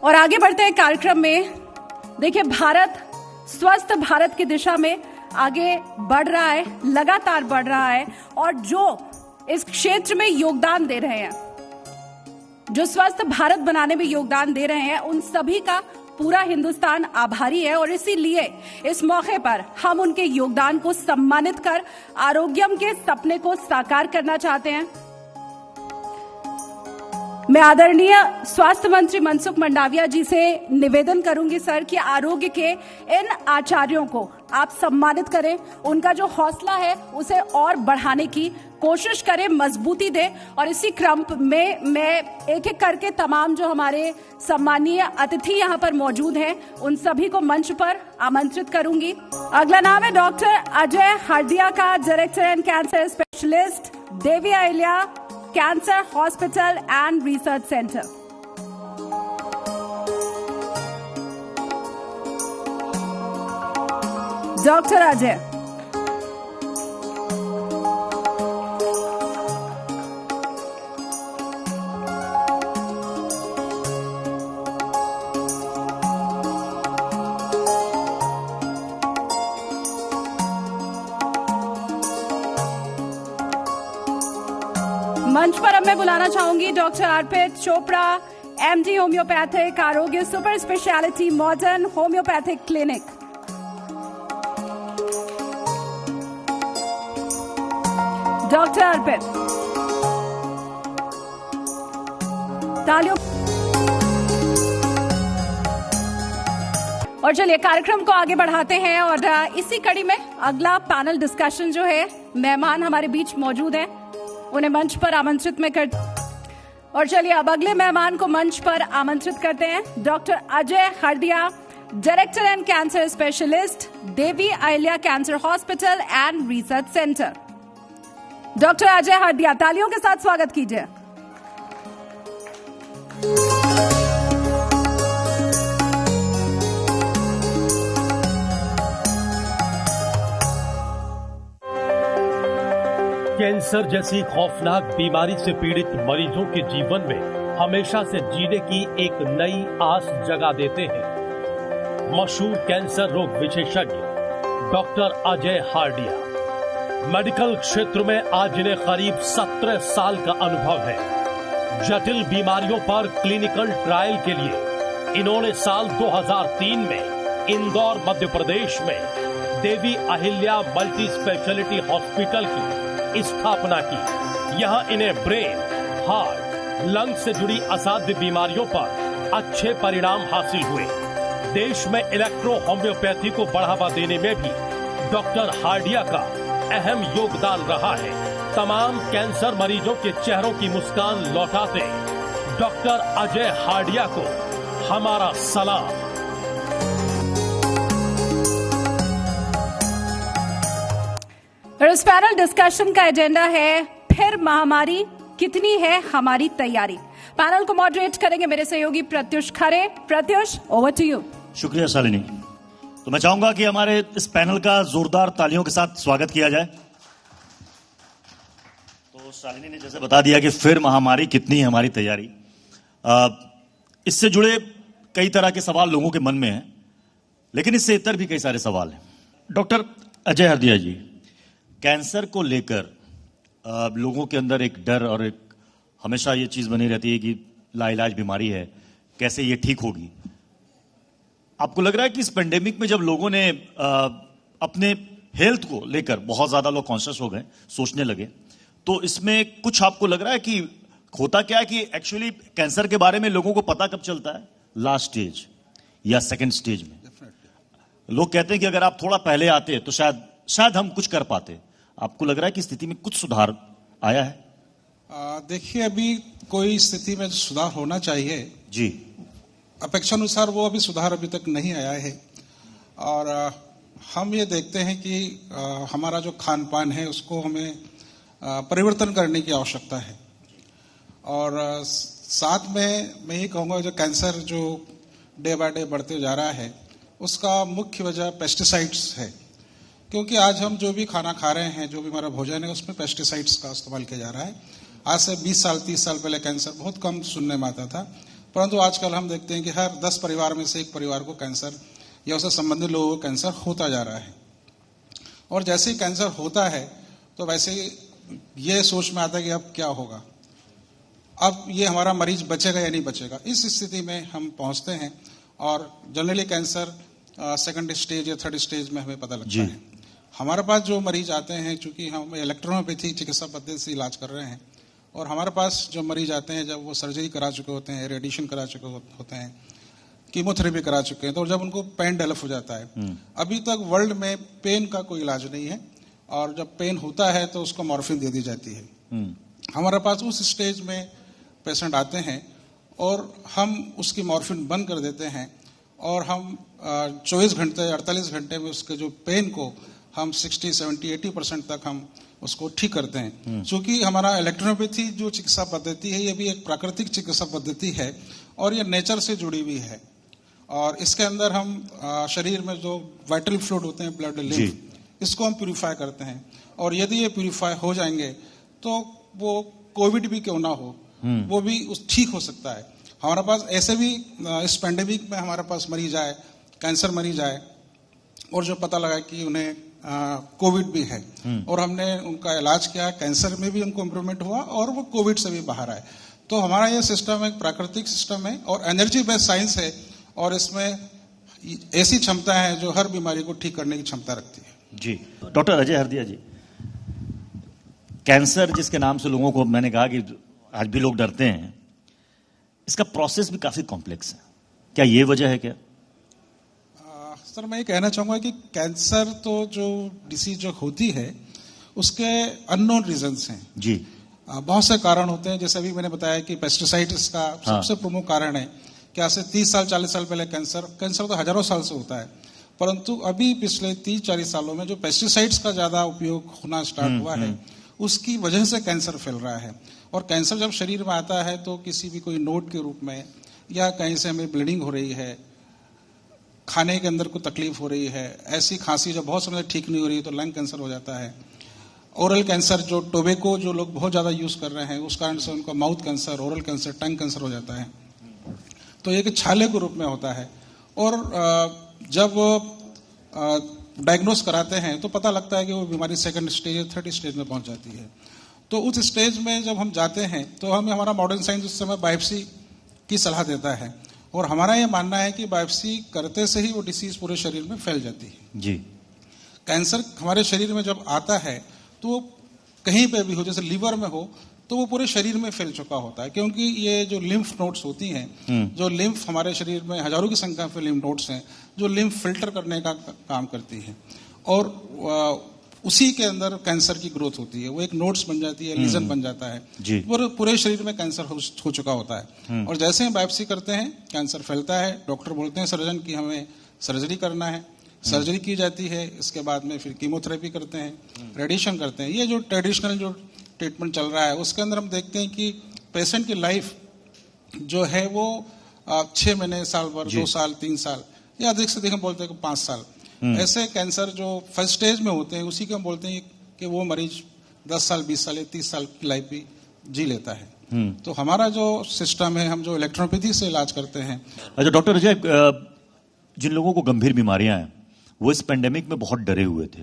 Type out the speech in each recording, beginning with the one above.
और आगे बढ़ते हैं कार्यक्रम में। देखिए, भारत स्वस्थ भारत की दिशा में आगे बढ़ रहा है, लगातार बढ़ रहा है, और जो इस क्षेत्र में योगदान दे रहे हैं, जो स्वस्थ भारत बनाने में योगदान दे रहे हैं, उन सभी का पूरा हिंदुस्तान आभारी है। और इसीलिए इस मौके पर हम उनके योगदान को सम्मानित कर आरोग्यम के सपने को साकार करना चाहते हैं। मैं आदरणीय स्वास्थ्य मंत्री मनसुख मंडाविया जी से निवेदन करूंगी सर कि आरोग्य के इन आचार्यों को आप सम्मानित करें, उनका जो हौसला है उसे और बढ़ाने की कोशिश करें, मजबूती दें। और इसी क्रम में मैं एक एक करके तमाम जो हमारे सम्मानीय अतिथि यहाँ पर मौजूद हैं उन सभी को मंच पर आमंत्रित करूंगी। अगला नाम है डॉक्टर अजय हरदिया का, director and cancer specialist, Devi Ahilya cancer hospital and research centre. Doctor Ajay. मंच पर अब मैं बुलाना चाहूंगी doctor Arpit Chopra, MD homoeopathic, Arogya super speciality modern homoeopathic clinic. Doctor Arpit, तालियों। और चलिए कार्यक्रम को आगे बढ़ाते हैं और इसी कड़ी में अगला पैनल डिस्कशन जो है, मेहमान हमारे बीच मौजूद हैं, उन्हें मंच पर आमंत्रित में कर। और चलिए अब अगले मेहमान को मंच पर आमंत्रित करते हैं। Doctor Ajay Hardiya, director and cancer specialist, Devi Ahilya cancer hospital and research centre. Doctor Ajay Hardiya, तालियों के साथ स्वागत कीजिए। कैंसर जैसी खौफनाक बीमारी से पीड़ित मरीजों के जीवन में हमेशा से जीने की एक नई आस जगा देते हैं मशहूर कैंसर रोग विशेषज्ञ डॉक्टर अजय हरदिया। मेडिकल क्षेत्र में आज इन्हें करीब 17 साल का अनुभव है। जटिल बीमारियों पर क्लिनिकल ट्रायल के लिए इन्होंने साल 2003 में इंदौर मध्य प्रदेश में Devi Ahilya multi speciality hospital की स्थापना की। यहां इन्हें ब्रेन, हार्ट, लंग से जुड़ी असाध्य बीमारियों पर अच्छे परिणाम हासिल हुए। देश में इलेक्ट्रो होम्योपैथी को बढ़ावा देने में भी डॉक्टर हरदिया का अहम योगदान रहा है। तमाम कैंसर मरीजों के चेहरों की मुस्कान लौटाते डॉक्टर अजय हरदिया को हमारा सलाम। और इस पैनल डिस्कशन का एजेंडा है, फिर महामारी कितनी है हमारी तैयारी। पैनल को मॉडरेट करेंगे मेरे सहयोगी Pratyush Khare. Pratyush, over to you. शुक्रिया शालिनी। तो मैं चाहूंगा कि हमारे इस पैनल का जोरदार तालियों के साथ स्वागत किया जाए। तो शालिनी ने जैसे बता दिया कि फिर महामारी कितनी है हमारी तैयारी, इससे जुड़े कई तरह के सवाल लोगों के मन में हैं, लेकिन इससे इतर भी कई सारे सवाल हैं। डॉक्टर अजय हरदिया जी, कैंसर को लेकर लोगों के अंदर एक डर और एक हमेशा ये चीज बनी रहती है कि लाइलाज बीमारी है, कैसे ये ठीक होगी। आपको लग रहा है कि इस पेंडेमिक में जब लोगों ने अपने हेल्थ को लेकर बहुत ज्यादा लोग कॉन्शियस हो गए, सोचने लगे, तो इसमें कुछ आपको लग रहा है कि होता क्या है कि एक्चुअली कैंसर के बारे में लोगों को पता कब चलता है? लास्ट स्टेज या सेकंड स्टेज में। लोग कहते हैं कि अगर आप थोड़ा पहले आते तो शायद हम कुछ कर पाते। आपको लग रहा है कि स्थिति में कुछ सुधार आया है? देखिए, अभी कोई स्थिति में सुधार होना चाहिए जी, अपेक्षा अनुसार वो अभी सुधार अभी तक नहीं आया है। और हम ये देखते हैं कि हमारा जो खान पान है उसको हमें परिवर्तन करने की आवश्यकता है। और साथ में मैं ये कहूँगा, जो कैंसर जो डे बाय डे बढ़ते जा रहा है उसका मुख्य वजह पेस्टिसाइड्स है। क्योंकि आज हम जो भी खाना खा रहे हैं, जो भी हमारा भोजन है, उसमें पेस्टिसाइड्स का इस्तेमाल किया जा रहा है। आज से 20 साल 30 साल पहले कैंसर बहुत कम सुनने में आता था। परंतु आजकल हम देखते हैं कि हर 10 परिवार में से एक परिवार को कैंसर या उससे संबंधित लोगों को कैंसर होता जा रहा है। और जैसे ही कैंसर होता है तो वैसे ही ये सोच में आता है कि अब क्या होगा, अब ये हमारा मरीज बचेगा या नहीं बचेगा। इस स्थिति में हम पहुंचते हैं और जनरली कैंसर सेकंड स्टेज या थर्ड स्टेज में हमें पता लगता है। हमारे पास जो मरीज आते हैं, चूंकि हम इलेक्ट्रोपैथी चिकित्सा पद्धति से इलाज कर रहे हैं, और हमारे पास जो मरीज आते हैं जब वो सर्जरी करा चुके होते हैं, रेडिएशन करा चुके होते हैं, कीमोथेरेपी करा चुके हैं, तो जब उनको पेन डेवलप हो जाता है। अभी तक वर्ल्ड में पेन का कोई इलाज नहीं है, और जब पेन होता है तो उसको मॉर्फिन दे दी जाती है। हमारे पास उस स्टेज में पेशेंट आते हैं और हम उसकी मॉर्फिन बंद कर देते हैं, और हम 24 घंटे 48 घंटे में उसके जो पेन को हम 60, 70, 80% तक हम उसको ठीक करते हैं। क्योंकि हमारा इलेक्ट्रोपैथी जो चिकित्सा पद्धति है, ये भी एक प्राकृतिक चिकित्सा पद्धति है और ये नेचर से जुड़ी हुई है। और इसके अंदर हम शरीर में जो वाइटल फ्लूइड होते हैं, ब्लड लिम्फ, इसको हम प्यूरिफाई करते हैं। और यदि ये प्यूरिफाई हो जाएंगे तो वो कोविड भी क्यों ना हो, वो भी ठीक हो सकता है। हमारे पास ऐसे भी इस पेंडेमिक में हमारे पास मरीज आए, कैंसर मरीज आए, और जो पता लगा कि उन्हें कोविड भी है, और हमने उनका इलाज किया, कैंसर में भी उनको इम्प्रूवमेंट हुआ और वो कोविड से भी बाहर आए। तो हमारा ये सिस्टम एक प्राकृतिक सिस्टम है और एनर्जी बेस्ड साइंस है, और इसमें ऐसी क्षमता है जो हर बीमारी को ठीक करने की क्षमता रखती है। जी डॉक्टर अजय हरदिया जी, कैंसर जिसके नाम से लोगों को, मैंने कहा कि आज भी लोग डरते हैं, इसका प्रोसेस भी काफी कॉम्प्लेक्स है, क्या ये वजह है क्या? सर मैं ये कहना चाहूंगा कि कैंसर तो जो डिसीज जो होती है उसके अननोन रीजंस हैं जी। बहुत से कारण होते हैं, जैसे अभी मैंने बताया कि पेस्टिसाइड इसका सबसे प्रमुख कारण है। कि आज से 30 साल 40 साल पहले कैंसर तो हजारों साल से होता है, परंतु अभी पिछले 30-40 सालों में जो पेस्टिसाइड्स का ज्यादा उपयोग होना स्टार्ट हुआ है, उसकी वजह से कैंसर फैल रहा है। और कैंसर जब शरीर में आता है तो किसी भी कोई नोड के रूप में, या कहीं से हमें ब्लीडिंग हो रही है, खाने के अंदर कोई तकलीफ हो रही है, ऐसी खांसी जब बहुत समय ठीक नहीं हो रही है तो लंग कैंसर हो जाता है। ओरल कैंसर, जो टोबैको जो लोग बहुत ज्यादा यूज कर रहे हैं, उस कारण से उनका माउथ कैंसर, ओरल कैंसर, टंग कैंसर हो जाता है। तो ये छाले के रूप में होता है। और जब डायग्नोस कराते हैं तो पता लगता है कि वो बीमारी सेकंड स्टेज, थर्ड स्टेज में पहुंच जाती है। तो उस स्टेज में जब हम जाते हैं तो हमें हमारा मॉडर्न साइंस उस समय बायोप्सी की सलाह देता है, और हमारा ये मानना है कि बायोप्सी करते से ही वो डिसीज पूरे शरीर में फैल जाती है। जी। कैंसर हमारे शरीर में जब आता है तो कहीं पे भी हो, जैसे लीवर में हो, तो वो पूरे शरीर में फैल चुका होता है, क्योंकि ये जो लिम्फ नोड्स होती हैं, जो लिम्फ हमारे शरीर में हजारों की संख्या में लिम्फ नोड्स हैं, जो लिम्फ फिल्टर करने का काम करती है, और उसी के अंदर कैंसर की ग्रोथ होती है। वो एक नोड्स बन जाती है, लीजन बन जाता है, पूरे शरीर में कैंसर हो चुका होता है। और जैसे हम बायोप्सी करते हैं, कैंसर फैलता है, डॉक्टर बोलते हैं सर्जन की हमें सर्जरी करना है, सर्जरी की जाती है, इसके बाद में फिर कीमोथेरेपी करते हैं, रेडिएशन करते हैं। ये जो ट्रेडिशनल जो ट्रीटमेंट चल रहा है उसके अंदर हम देखते हैं कि पेशेंट की लाइफ जो है वो 6 महीने, साल भर, 2 साल, 3 साल, या अधिक से अधिक हम बोलते हैं कि 5 साल। ऐसे कैंसर जो फर्स्ट स्टेज में होते हैं उसी को हम बोलते हैं कि वो मरीज 10 साल, 20 साल या 30 साल की लाइफ भी जी लेता है। तो हमारा जो सिस्टम है, हम जो इलेक्ट्रोपैथी से इलाज करते हैं। अच्छा डॉक्टर अजय, जिन लोगों को गंभीर बीमारियां हैं वो इस पेंडेमिक में बहुत डरे हुए थे,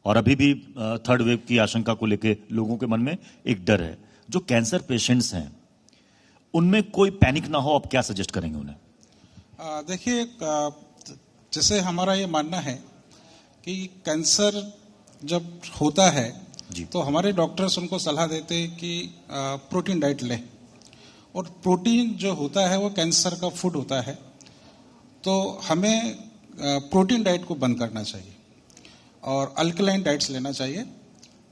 और अभी भी थर्ड वेव की आशंका को लेकर लोगों के मन में एक डर है। जो कैंसर पेशेंट्स हैं उनमें कोई पैनिक ना हो, आप क्या सजेस्ट करेंगे उन्हें? देखिए, जैसे हमारा ये मानना है कि कैंसर जब होता है तो हमारे डॉक्टर्स उनको सलाह देते हैं कि प्रोटीन डाइट लें, और प्रोटीन जो होता है वो कैंसर का फूड होता है। तो हमें प्रोटीन डाइट को बंद करना चाहिए और अल्कलाइन डाइट्स लेना चाहिए,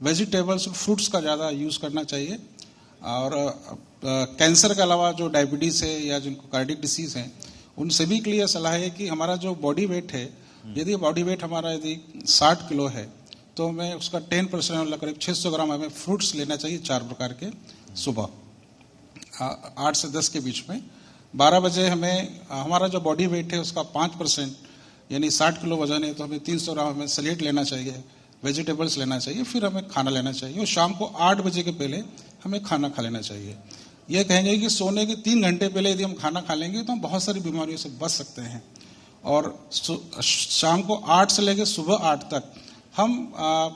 वेजिटेबल्स और फ्रूट्स का ज़्यादा यूज़ करना चाहिए। और कैंसर के अलावा जो डायबिटीज़ है या जिनको कार्डियक डिसीज़ हैं, उन सभी के लिए सलाह है कि हमारा जो बॉडी वेट है, यदि बॉडी वेट हमारा यदि 60 किलो है तो हमें उसका 10% मतलब करीब 600 ग्राम हमें फ्रूट्स लेना चाहिए, 4 प्रकार के, सुबह 8 से 10 के बीच में। 12 बजे हमें हमारा जो बॉडी वेट है उसका 5%, यानी 60 किलो वजन है तो हमें 300 ग्राम हमें सैलेड लेना चाहिए, वेजिटेबल्स लेना चाहिए, फिर हमें खाना लेना चाहिए, और शाम को 8 बजे के पहले हमें खाना खा लेना चाहिए। ये कहेंगे कि सोने के 3 घंटे पहले यदि हम खाना खा लेंगे तो हम बहुत सारी बीमारियों से बच सकते हैं। और शाम को 8 से लेकर सुबह 8 तक हम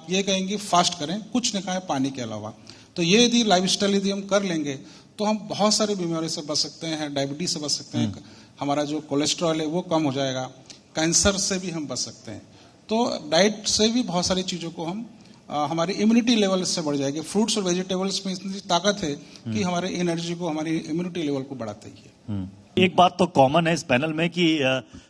ये कहेंगे फास्ट करें, कुछ नहीं खाएं पानी के अलावा। तो ये यदि लाइफस्टाइल यदि हम कर लेंगे तो हम बहुत सारी बीमारियों से बच सकते हैं, डायबिटीज से बच सकते हैं, हमारा जो कोलेस्ट्रॉल है वो कम हो जाएगा, कैंसर से भी हम बच सकते हैं। तो डाइट से भी बहुत सारी चीज़ों को हम हमारी इम्यूनिटी लेवल इससे बढ़ जाएगी। फ्रूट्स और वेजिटेबल्स में इतनी ताकत है कि हमारे एनर्जी को, हमारी इम्यूनिटी लेवल को बढ़ाते ही है। एक बात तो कॉमन है इस पैनल में कि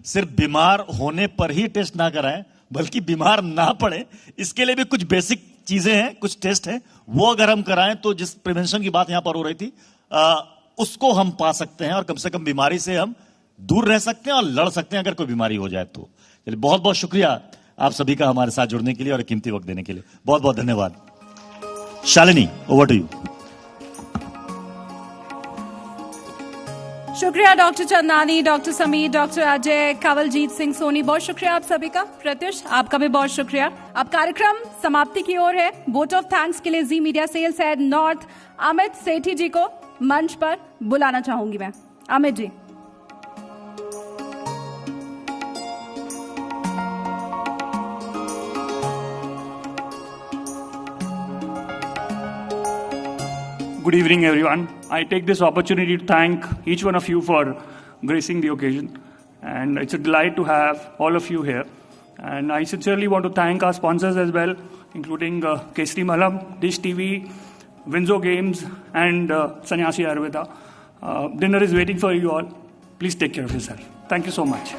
सिर्फ बीमार होने पर ही टेस्ट ना कराएं, बल्कि बीमार ना पड़े इसके लिए भी कुछ बेसिक चीजें हैं, कुछ टेस्ट हैं, वो अगर हम कराएं तो जिस प्रिवेंशन की बात यहां पर हो रही थी उसको हम पा सकते हैं और कम से कम बीमारी से हम दूर रह सकते हैं और लड़ सकते हैं अगर कोई बीमारी हो जाए तो। चलिए, बहुत बहुत शुक्रिया आप सभी का हमारे साथ जुड़ने के लिए और कीमती वक्त देने के लिए। बहुत बहुत धन्यवाद। Shalini, over to you. शुक्रिया doctor Chandani, doctor Sameer, doctor Ajay, Kanwaljeet Singh Soni, बहुत शुक्रिया आप सभी का। प्रत्युष, आपका भी बहुत शुक्रिया। अब कार्यक्रम समाप्ति की ओर है। वोट ऑफ थैंक्स के लिए Zee Media sales head north Amit Sethi ji को मंच पर बुलाना चाहूंगी मैं। Amit ji. Good evening, everyone. I take this opportunity to thank each one of you for gracing the occasion. And it's a delight to have all of you here. And I sincerely want to thank our sponsors as well, including Kesri Malam, Dish TV, Windsor Games, and Sannyasi Ayurveda. Dinner is waiting for you all. Please take care of yourself. Thank you so much.